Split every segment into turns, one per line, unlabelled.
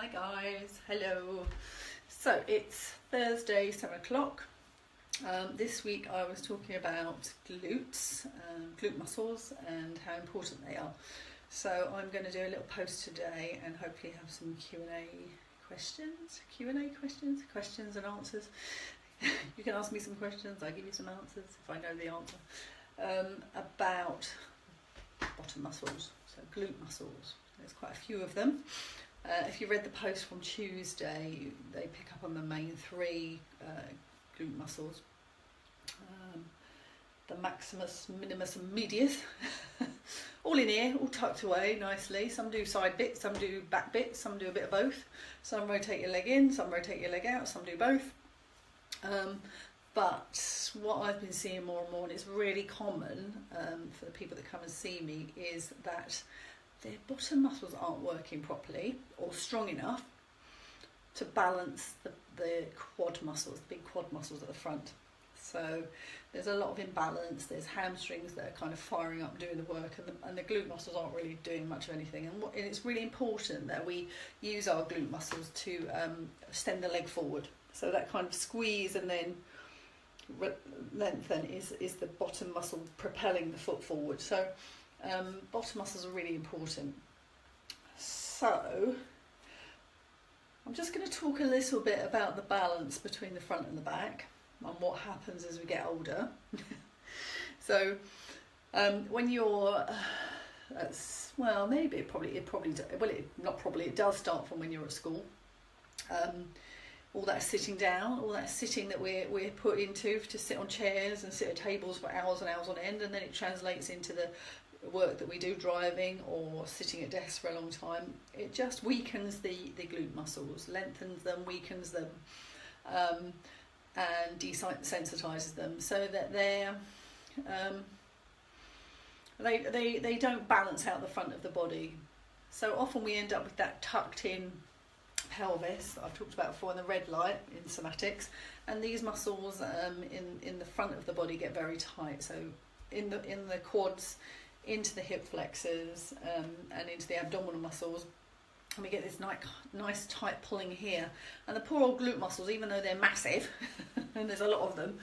Hi guys, hello. So it's Thursday, 7 o'clock. This week I was talking about glutes, glute muscles and how important they are. So I'm going to do a little post today and hopefully have some Q&A questions and answers. You can ask me some questions, I give you some answers if I know the answer, about bottom muscles, so glute muscles. There's quite a few of them. If you read the post from Tuesday, they pick up on the main three glute muscles. The maximus, minimus and medius. All in here, all tucked away nicely. Some do side bits, some do back bits, some do a bit of both. Some rotate your leg in, some rotate your leg out, some do both. But what I've been seeing more and more, and it's really common for the people that come and see me, is that their bottom muscles aren't working properly or strong enough to balance the quad muscles, the big quad muscles at the front. So there's a lot of imbalance. There's hamstrings that are kind of firing up doing the work, and the glute muscles aren't really doing much of anything. And it's really important that we use our glute muscles to extend the leg forward. So that kind of squeeze and then lengthen is the bottom muscle propelling the foot forward. So bottom muscles are really important. So I'm just going to talk a little bit about the balance between the front and the back and what happens as we get older. So when you're it does start from when you're at school. All that sitting down, all that sitting that we're put into to sit on chairs and sit at tables for hours and hours on end, and then it translates into the work that we do driving or sitting at desks for a long time. It just weakens the glute muscles, lengthens them, weakens them, and desensitizes them so that they don't balance out the front of the body. So often we end up with that tucked in pelvis that I've talked about before in the red light in somatics, and these muscles in the front of the body get very tight. So in the quads, into the hip flexors, and into the abdominal muscles, and we get this nice tight pulling here. And the poor old glute muscles, even though they're massive and there's a lot of them,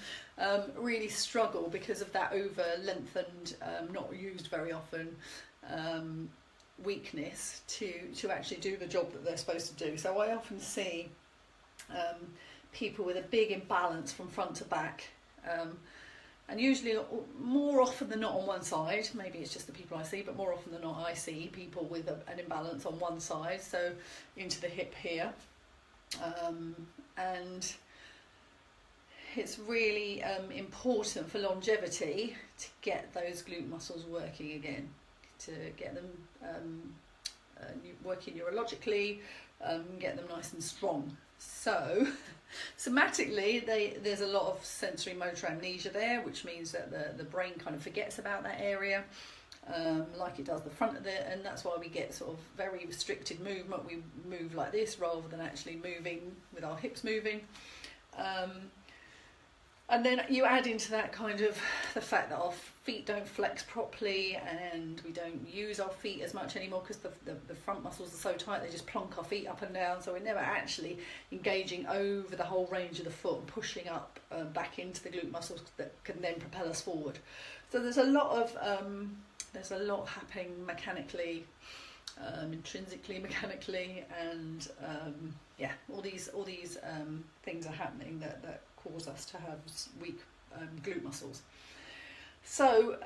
really struggle because of that over lengthened, not used very often, weakness to actually do the job that they're supposed to do. So I often see people with a big imbalance from front to back, and usually more often than not on one side. Maybe it's just the people I see, but more often than not I see people with an imbalance on one side, so into the hip here, and it's really important for longevity to get those glute muscles working again, to get them working neurologically, get them nice and strong. So somatically there's a lot of sensory motor amnesia there, which means that the brain kind of forgets about that area, like it does the front of it, and that's why we get sort of very restricted movement. We move like this rather than actually moving with our hips moving. And then you add into that kind of the fact that our feet don't flex properly, and we don't use our feet as much anymore because the front muscles are so tight, they just plonk our feet up and down, so we're never actually engaging over the whole range of the foot and pushing up back into the glute muscles that can then propel us forward. So there's a lot happening mechanically, intrinsically, mechanically, and all these things are happening that cause us to have weak glute muscles. So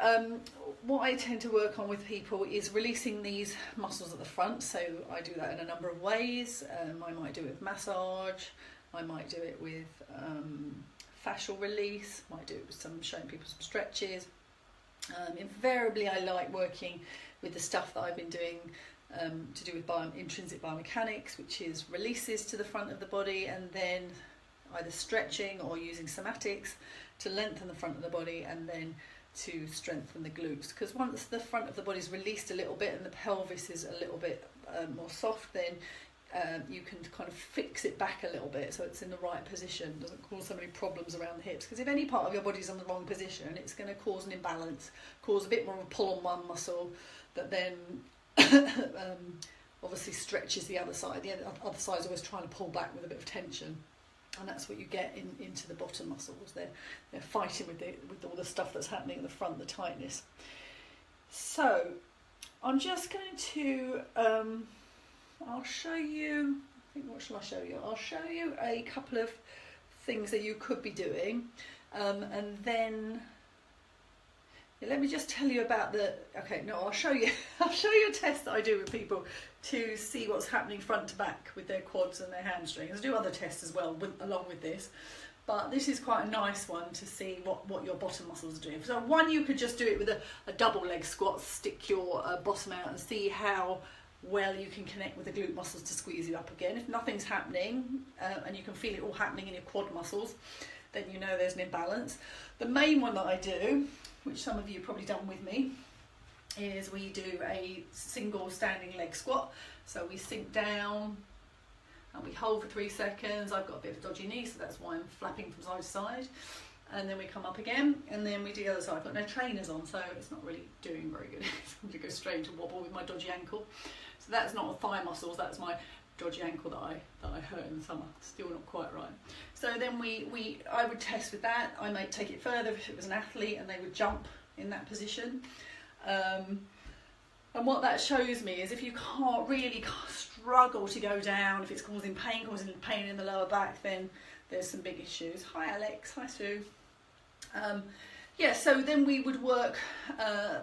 what I tend to work on with people is releasing these muscles at the front. So I do that in a number of ways. I might do it with massage, I might do it with fascial release, might do it with showing people some stretches. Invariably I like working with the stuff that I've been doing to do with intrinsic biomechanics, which is releases to the front of the body, and then either stretching or using somatics to lengthen the front of the body and then to strengthen the glutes. Because once the front of the body is released a little bit and the pelvis is a little bit more soft, then you can kind of fix it back a little bit so it's in the right position, doesn't cause so many problems around the hips. Because if any part of your body's in the wrong position, it's going to cause an imbalance, cause a bit more of a pull on one muscle that then obviously stretches the other side. The other side is always trying to pull back with a bit of tension, and that's what you get into the bottom muscles. They're fighting with all the stuff that's happening in the front, the tightness. So I'm just going to I'll show you, I think, what shall I show you? I'll show you a couple of things that you could be doing, and then let me just tell you about I'll show you a test that I do with people to see what's happening front to back with their quads and their hamstrings. I do other tests as well along with this, but this is quite a nice one to see what your bottom muscles are doing. So one, you could just do it with a double leg squat, stick your bottom out and see how well you can connect with the glute muscles to squeeze you up again. If nothing's happening and you can feel it all happening in your quad muscles, then you know there's an imbalance. The main one that I do, which some of you have probably done with me, is we do a single standing leg squat. So we sink down and we hold for 3 seconds. I've got a bit of a dodgy knee, so that's why I'm flapping from side to side. And then we come up again, and then we do the other side. I've got no trainers on, so it's not really doing very good. I'm going to go straight into wobble with my dodgy ankle. So that's not thigh muscles, that's my dodgy ankle that I hurt in the summer. Still not quite right. So then I would test with that. I might take it further if it was an athlete and they would jump in that position. And what that shows me is if you can't really struggle to go down, if it's causing pain in the lower back, then there's some big issues. Hi Alex, hi Sue. So then we would work,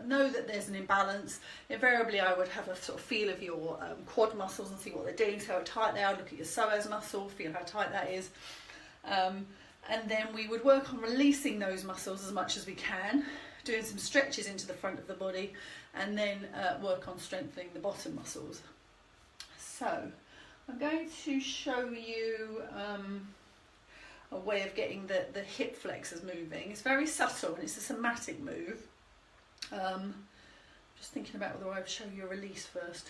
know that there's an imbalance. Invariably I would have a sort of feel of your quad muscles and see what they're doing, see how tight they are, look at your psoas muscle, feel how tight that is. And then we would work on releasing those muscles as much as we can, doing some stretches into the front of the body, and then work on strengthening the bottom muscles. So I'm going to show you a way of getting the hip flexors moving. It's very subtle and it's a somatic move. Just thinking about whether I would show you a release first.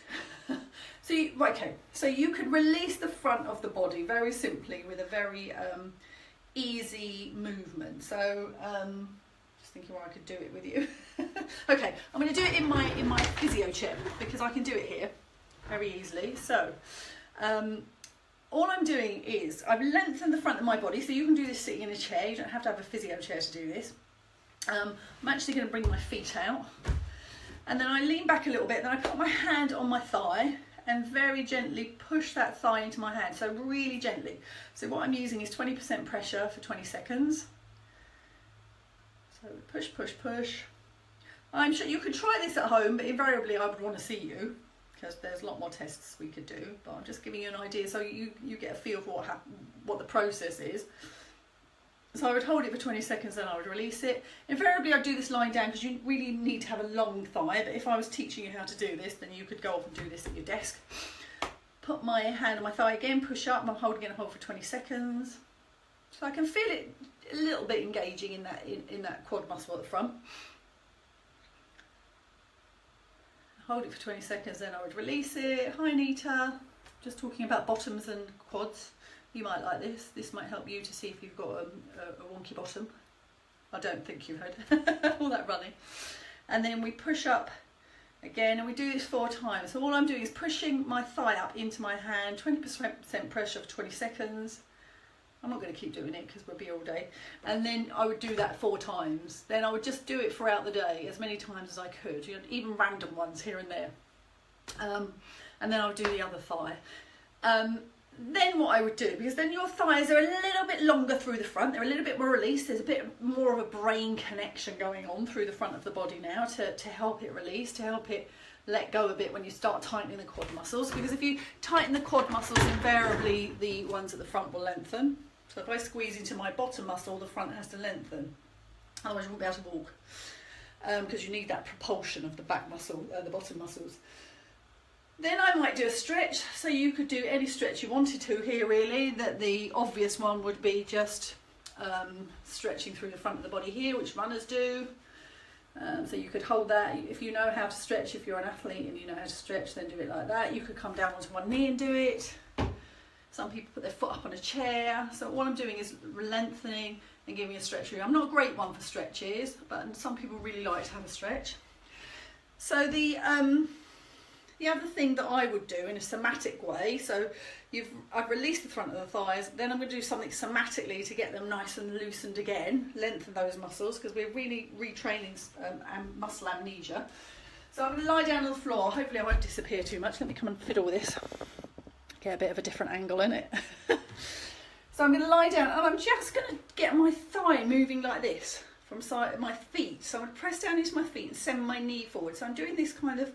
So you could release the front of the body very simply with a very easy movement. So just thinking where I could do it with you. Okay, I'm going to do it in my physio chair because I can do it here very easily. So all I'm doing is I've lengthened the front of my body, so you can do this sitting in a chair. You don't have to have a physio chair to do this. I'm actually going to bring my feet out, and then I lean back a little bit, then I put my hand on my thigh and very gently push that thigh into my hand, so really gently. So what I'm using is 20% pressure for 20 seconds. So push, push, push. I'm sure you could try this at home, but invariably I would want to see you, because there's a lot more tests we could do, but I'm just giving you an idea so you get a feel for what the process is. So I would hold it for 20 seconds, then I would release it. Invariably I'd do this lying down because you really need to have a long thigh, but if I was teaching you how to do this, then you could go off and do this at your desk. Put my hand on my thigh again, push up, I'm holding it and hold for 20 seconds. So I can feel it a little bit engaging in that quad muscle at the front. Hold it for 20 seconds, then I would release it. Hi Anita, just talking about bottoms and quads. You might like this. This might help you to see if you've got a wonky bottom. I don't think you've had all that running. And then we push up again, and we do this 4 times. So all I'm doing is pushing my thigh up into my hand, 20% pressure for 20 seconds. I'm not going to keep doing it because we'll be all day. And then I would do that 4 times. Then I would just do it throughout the day as many times as I could, even random ones here and there. And then I would do the other thigh. Then what I would do, because then your thighs are a little bit longer through the front, they're a little bit more released, there's a bit more of a brain connection going on through the front of the body now to help it release, to help it let go a bit when you start tightening the quad muscles. Because if you tighten the quad muscles, invariably the ones at the front will lengthen. So if I squeeze into my bottom muscle, the front has to lengthen. Otherwise you won't be able to walk, because you need that propulsion of the back muscle, the bottom muscles. Then I might do a stretch, so you could do any stretch you wanted to here really. That the obvious one would be just stretching through the front of the body here, which runners do. So you could hold that. If you know how to stretch, if you're an athlete and you know how to stretch, then do it like that. You could come down onto one knee and do it. Some people put their foot up on a chair. So all I'm doing is lengthening and giving a stretch. I'm not a great one for stretches, but some people really like to have a stretch. So the The other thing that I would do in a somatic way, so I've released the front of the thighs, then I'm going to do something somatically to get them nice and loosened again, lengthen those muscles, because we're really retraining muscle amnesia. So I'm going to lie down on the floor. Hopefully I won't disappear too much. Let me come and fiddle with this. Get a bit of a different angle in it. So I'm going to lie down and I'm just going to get my thigh moving like this from side my feet. So I'm going to press down into my feet and send my knee forward. So I'm doing this kind of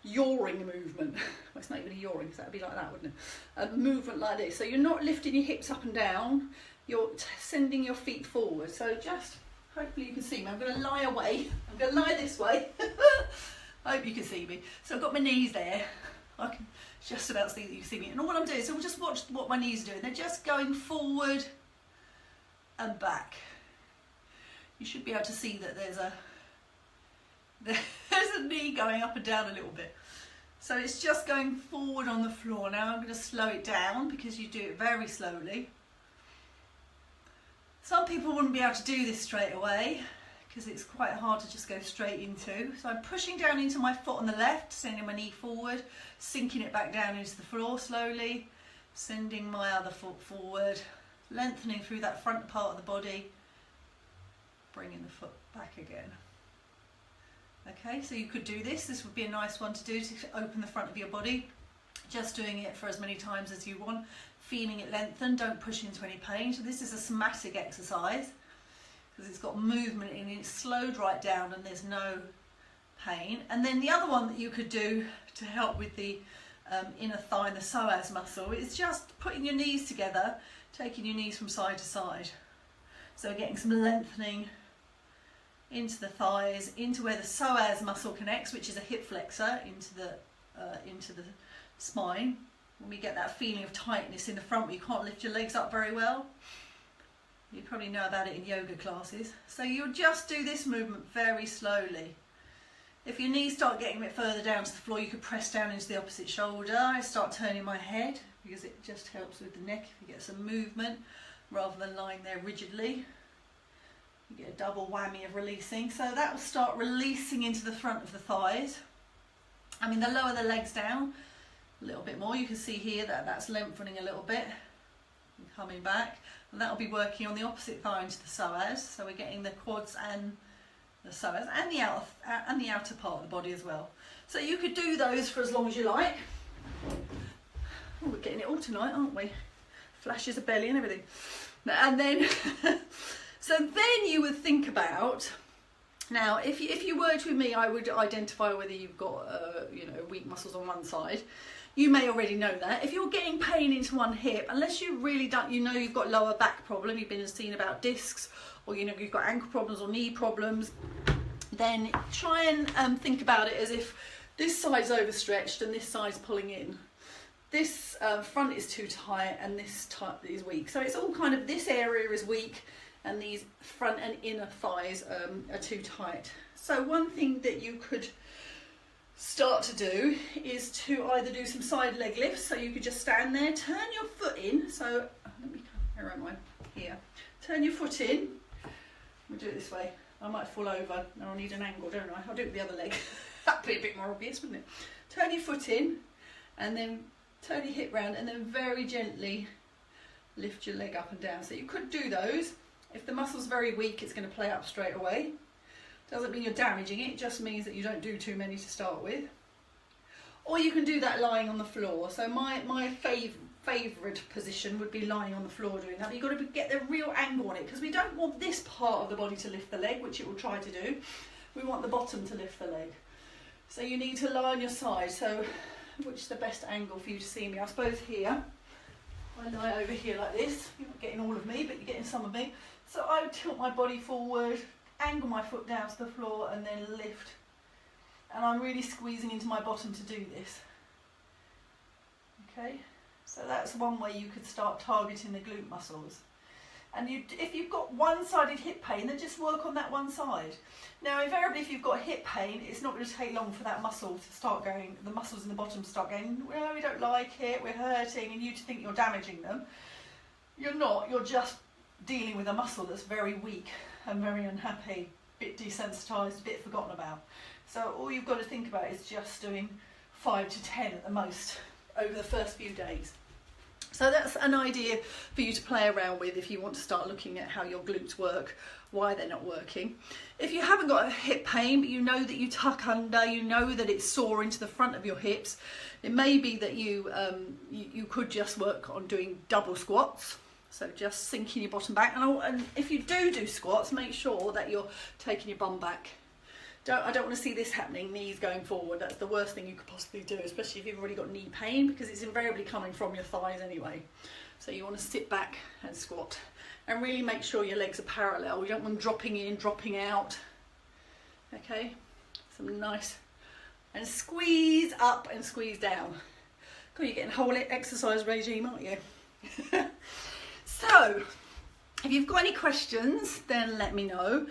yawing movement. Well, it's not even a yawing, because that would be like that, wouldn't it? A movement like this. So you're not lifting your hips up and down, you're sending your feet forward. So just, hopefully you can see me. I'm going to lie away. I'm going to lie this way. I hope you can see me. So I've got my knees there. I can just about see that you can see me. And all I'm doing, so we'll just watch what my knees are doing. They're just going forward and back. You should be able to see that there's a knee going up and down a little bit. So it's just going forward on the floor. Now I'm going to slow it down because you do it very slowly. Some people wouldn't be able to do this straight away because it's quite hard to just go straight into. So I'm pushing down into my foot on the left, sending my knee forward, sinking it back down into the floor slowly, sending my other foot forward, lengthening through that front part of the body, bringing the foot back again. Okay, so you could do this. This would be a nice one to do to open the front of your body. Just doing it for as many times as you want, feeling it lengthen, don't push into any pain. So this is a somatic exercise because it's got movement in it, it's slowed right down and there's no pain. And then the other one that you could do to help with the inner thigh and the psoas muscle is just putting your knees together, taking your knees from side to side. So getting some lengthening into the thighs, into where the psoas muscle connects, which is a hip flexor, into the spine. When we get that feeling of tightness in the front where you can't lift your legs up very well. You probably know about it in yoga classes. So you'll just do this movement very slowly. If your knees start getting a bit further down to the floor, you could press down into the opposite shoulder. I start turning my head because it just helps with the neck if you get some movement rather than lying there rigidly. You get a double whammy of releasing. So that will start releasing into the front of the thighs. I mean, the lower the legs down a little bit more, you can see here that that's lengthening a little bit and coming back. And that will be working on the opposite thigh into the psoas. So we're getting the quads and the psoas and the outer part of the body as well. So you could do those for as long as you like. Oh, we're getting it all tonight, aren't we? Flashes of belly and everything. And then, so then you would think about, now if you worked with me, I would identify whether you've got weak muscles on one side. You may already know that. If you're getting pain into one hip, unless you really don't, you've got lower back problem, you've been seen about discs, or you've got ankle problems or knee problems, then try and think about it as if this side's overstretched and this side's pulling in. This front is too tight and this is weak. So it's all kind of, this area is weak and these front and inner thighs are too tight. So one thing that you could start to do is to either do some side leg lifts. So you could just stand there, turn your foot in. So let me, where am I? Here. Turn your foot in. We'll do it this way. I might fall over. Now I need an angle, don't I? I'll do it with the other leg. That'd be a bit more obvious, wouldn't it? Turn your foot in and then turn your hip round and then very gently lift your leg up and down. So you could do those. If the muscle's very weak, it's going to play up straight away. Doesn't mean you're damaging it, it just means that you don't do too many to start with. Or you can do that lying on the floor. So my favourite position would be lying on the floor doing that. But you've got to get the real angle on it because we don't want this part of the body to lift the leg, which it will try to do. We want the bottom to lift the leg. So you need to lie on your side. So which is the best angle for you to see me? I suppose here. I lie over here like this. You're not getting all of me, but you're getting some of me. So I would tilt my body forward, angle my foot down to the floor and then lift. And I'm really squeezing into my bottom to do this. Okay, so that's one way you could start targeting the glute muscles. And if you've got one-sided hip pain, then just work on that one side. Now, invariably, if you've got hip pain, it's not going to take long for that muscle to start going, the muscles in the bottom start going, well, we don't like it, we're hurting, and you to think you're damaging them. You're not, you're just dealing with a muscle that's very weak and very unhappy, a bit desensitised, a bit forgotten about. So all you've got to think about is just doing 5 to 10 at the most over the first few days. So that's an idea for you to play around with if you want to start looking at how your glutes work, why they're not working. If you haven't got a hip pain, but you know that you tuck under, you know that it's sore into the front of your hips, it may be that you could just work on doing double squats. So just sinking your bottom back. And if you do squats, make sure that you're taking your bum back. I don't want to see this happening, knees going forward. That's the worst thing you could possibly do, especially if you've already got knee pain, because it's invariably coming from your thighs anyway. So you want to sit back and squat. And really make sure your legs are parallel. You don't want them dropping in, dropping out. Okay? Some nice... And squeeze up and squeeze down. God, you're getting a whole exercise regime, aren't you? So, if you've got any questions, then let me know.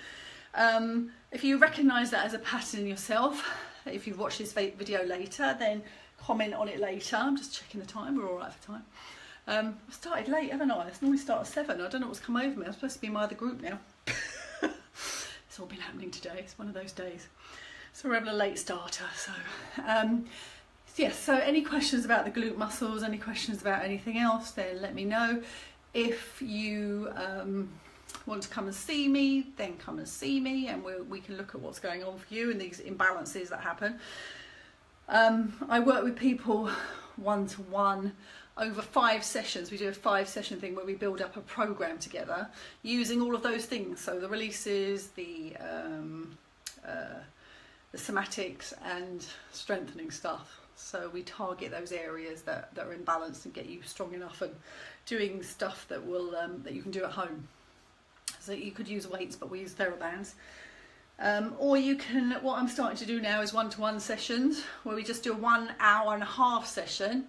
If you recognise that as a pattern yourself, if you've watched this video later, then comment on it later. I'm just checking the time, we're all right for time. I've started late, haven't I? It's normally start at 7. I don't know what's come over me. I'm supposed to be in my other group now. It's all been happening today. It's one of those days. So we're having a late starter. So, yes, so any questions about the glute muscles, any questions about anything else, then let me know. If you want to come and see me, then come and see me, and we can look at what's going on for you and these imbalances that happen. I work with people one-to-one over 5 sessions. We do a 5-session thing where we build up a program together using all of those things. So the releases, the somatics and strengthening stuff. So we target those areas that are imbalanced and get you strong enough and doing stuff that will that you can do at home. So you could use weights, but we use TheraBands. Or you can, what I'm starting to do now is one-to-one sessions where we just do a 1 hour and a half session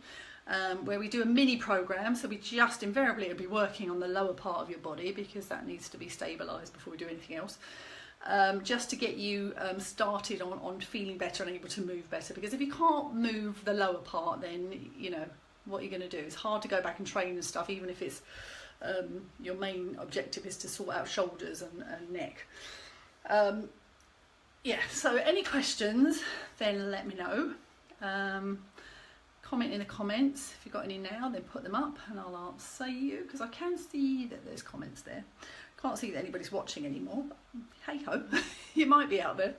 where we do a mini program. So we just invariably will be working on the lower part of your body because that needs to be stabilized before we do anything else. Just to get you started on feeling better and able to move better, because if you can't move the lower part, then you know what you're going to do. It's hard to go back and train and stuff, even if it's your main objective is to sort out shoulders and neck. Yeah, so any questions, then let me know. Comment in the comments. If you've got any now, then put them up and I'll answer you, because I can see that there's comments there. Can't see that anybody's watching anymore, but hey ho, you might be out there.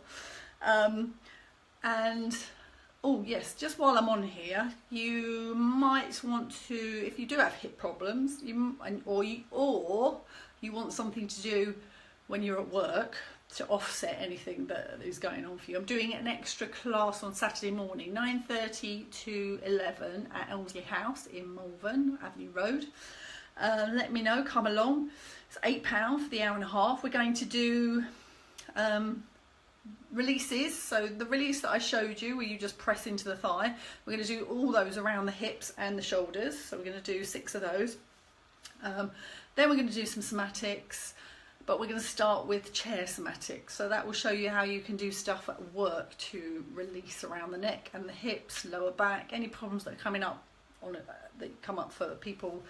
And oh yes, just while I'm on here, you might want to, if you do have hip problems, or you want something to do when you're at work to offset anything that is going on for you. I'm doing an extra class on Saturday morning, 9:30 to 11 at Elmsley House in Malvern Avenue Road. Let me know, come along. It's £8 for the hour and a half. We're going to do releases. So the release that I showed you where you just press into the thigh, we're going to do all those around the hips and the shoulders. So we're going to do 6 of those. Then we're going to do some somatics, but we're going to start with chair somatics. So that will show you how you can do stuff at work to release around the neck and the hips, lower back, any problems that are coming up that come up for people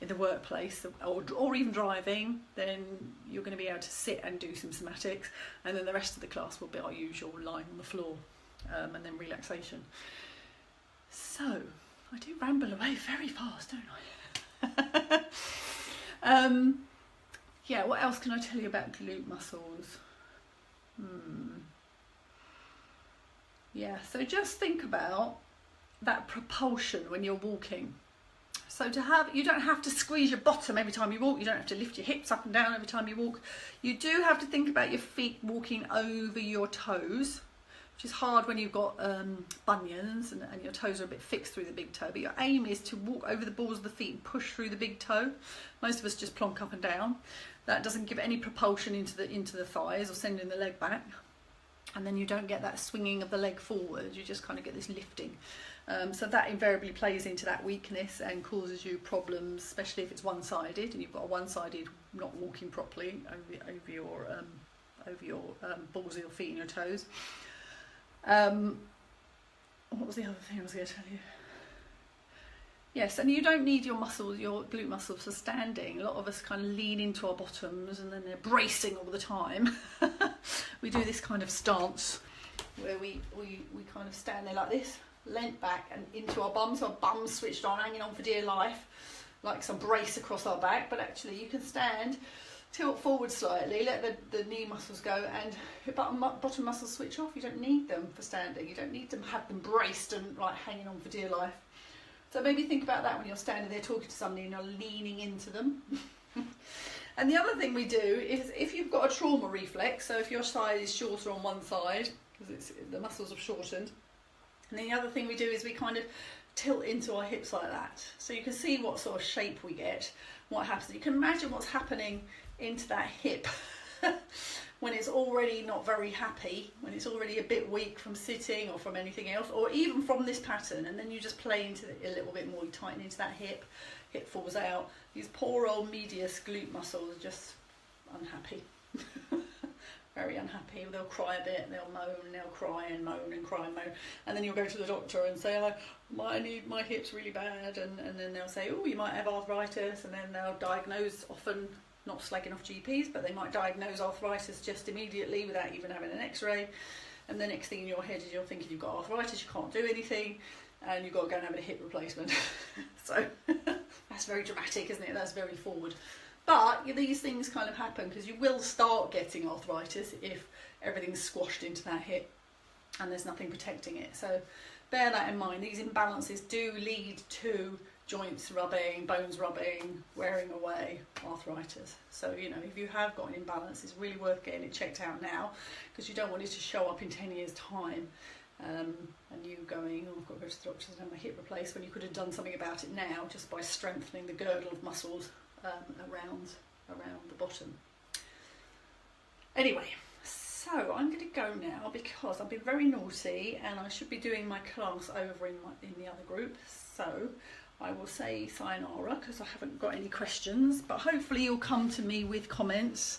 in the workplace or even driving. Then you're going to be able to sit and do some somatics, and then the rest of the class will be our usual lying on the floor and then relaxation. So I do ramble away very fast, don't I? Yeah, what else can I tell you about glute muscles? Yeah, so just think about that propulsion when you're walking. So you don't have to squeeze your bottom every time you walk. You don't have to lift your hips up and down every time you walk. You do have to think about your feet walking over your toes, which is hard when you've got bunions and your toes are a bit fixed through the big toe. But your aim is to walk over the balls of the feet and push through the big toe. Most of us just plonk up and down. That doesn't give any propulsion into the thighs or sending the leg back. And then you don't get that swinging of the leg forward. You just kind of get this lifting. So that invariably plays into that weakness and causes you problems, especially if it's one-sided and you've got a one-sided not walking properly over your balls of your feet and your toes. What was the other thing I was going to tell you? Yes, and you don't need your muscles, your glute muscles, for standing. A lot of us kind of lean into our bottoms and then they're bracing all the time. We do this kind of stance where we kind of stand there like this, leant back and into our bum, so our bum's switched on, hanging on for dear life, like some brace across our back. But actually you can stand, tilt forward slightly, let the knee muscles go, and your bottom muscles switch off. You don't need them for standing. You don't need to have them braced and like hanging on for dear life. So maybe think about that when you're standing there talking to somebody and you're leaning into them. And the other thing we do is, if you've got a trauma reflex, so if your side is shorter on one side because the muscles have shortened, and then the other thing we do is we kind of tilt into our hips like that, so you can see what sort of shape we get, what happens. You can imagine what's happening into that hip when it's already not very happy, when it's already a bit weak from sitting or from anything else, or even from this pattern, and then you just play into it a little bit more, you tighten into that hip falls out. These poor old medius glute muscles are just unhappy. Very unhappy. They'll cry a bit, they'll moan, they'll cry and moan and cry and moan, and then you'll go to the doctor and say, oh, I need my hips really bad, and then they'll say, oh, you might have arthritis, and then they'll diagnose, often not slagging off GPs, but they might diagnose arthritis just immediately without even having an x-ray, and the next thing in your head is you're thinking you've got arthritis, you can't do anything, and you've got to go and have a hip replacement. So that's very dramatic, isn't it? That's very forward. But these things kind of happen because you will start getting arthritis if everything's squashed into that hip and there's nothing protecting it. So bear that in mind. These imbalances do lead to joints rubbing, bones rubbing, wearing away, arthritis. So, you know, if you have got an imbalance, it's really worth getting it checked out now, because you don't want it to show up in 10 years' time. And you going, oh, I've got to go to the doctor and have my hip replaced, when you could have done something about it now just by strengthening the girdle of muscles around the bottom. Anyway, so I'm going to go now because I've been very naughty and I should be doing my class over in the other group. So I will say sayonara because I haven't got any questions, but hopefully you'll come to me with comments.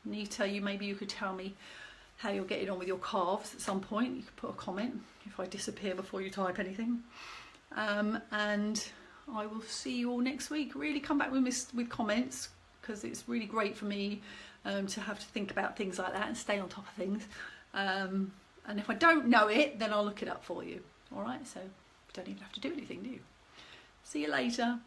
Nita, maybe you could tell me how you're getting on with your calves at some point. You could put a comment if I disappear before you type anything. And I will see you all next week. Really come back with comments, because it's really great for me to have to think about things like that and stay on top of things. And if I don't know it, then I'll look it up for you. All right, so you don't even have to do anything, do you? See you later.